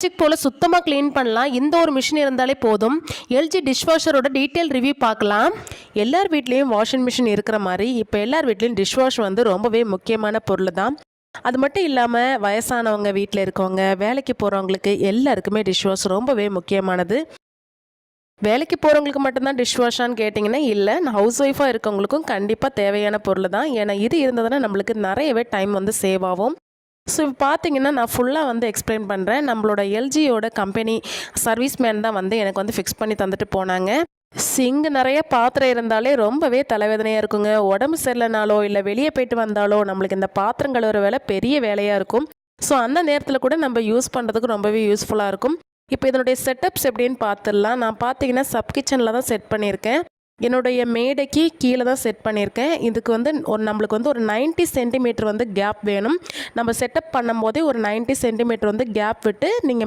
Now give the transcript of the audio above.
Magic போல் சுத்தமாக clean பண்ணலாம். இந்த ஒரு மிஷின் இருந்தாலே போதும். எல்ஜி டிஷ்வாஷரோட டீட்டெயில் ரிவ்யூ பார்க்கலாம். எல்லார் வீட்லேயும் வாஷிங் மிஷின் இருக்கிற மாதிரி இப்போ எல்லார் வீட்லேயும் டிஷ்வாஷ் வந்து ரொம்பவே முக்கியமான பொருள் தான். அது மட்டும் இல்லாமல் வயசானவங்க, வீட்டில் இருக்கவங்க, வேலைக்கு போகிறவங்களுக்கு எல்லாருக்குமே டிஷ்வாஷ் ரொம்பவே முக்கியமானது. வேலைக்கு போகிறவங்களுக்கு மட்டும்தான் டிஷ்வாஷான்னு கேட்டிங்கன்னா இல்லை, ஹவுஸ் ஒய்ஃபாக இருக்கவங்களுக்கும் கண்டிப்பாக தேவையான பொருள் தான். ஏன்னா இது இருந்ததுன்னா நம்மளுக்கு நிறையவே டைம் வந்து சேவ் ஆகும். ஸோ இப்போ பார்த்தீங்கன்னா நான் ஃபுல்லாக வந்து எக்ஸ்பிளைன் பண்ணுறேன். நம்மளோட எல்ஜியோட கம்பெனி சர்வீஸ்மேன் தான் வந்து எனக்கு வந்து ஃபிக்ஸ் பண்ணி தந்துட்டு போனாங்க. சிங்கு நிறைய பாத்திரம் இருந்தாலே ரொம்பவே தலைவேதனையாக இருக்குங்க. உடம்பு சரியில்லைனாலோ இல்லை வெளியே போயிட்டு வந்தாலோ நம்மளுக்கு இந்த பாத்திரம் கழுவுற வேலை பெரிய வேலையாக இருக்கும். ஸோ அந்த நேரத்தில் கூட நம்ம யூஸ் பண்ணுறதுக்கு ரொம்பவே யூஸ்ஃபுல்லாக இருக்கும். இப்போ இதனுடைய செட்டப்ஸ் எப்படின்னு பார்த்துடலாம். நான் பார்த்தீங்கன்னா சப் கிச்சனில் தான் செட் பண்ணியிருக்கேன். என்னுடைய மேடைக்கு கீழே தான் செட் பண்ணியிருக்கேன். இதுக்கு வந்து நம்மளுக்கு வந்து ஒரு 90 சென்டிமீட்டர் வந்து கேப் வேணும். நம்ம செட்டப் பண்ணும்போதே ஒரு 90 சென்டிமீட்டர் வந்து கேப் விட்டு நீங்கள்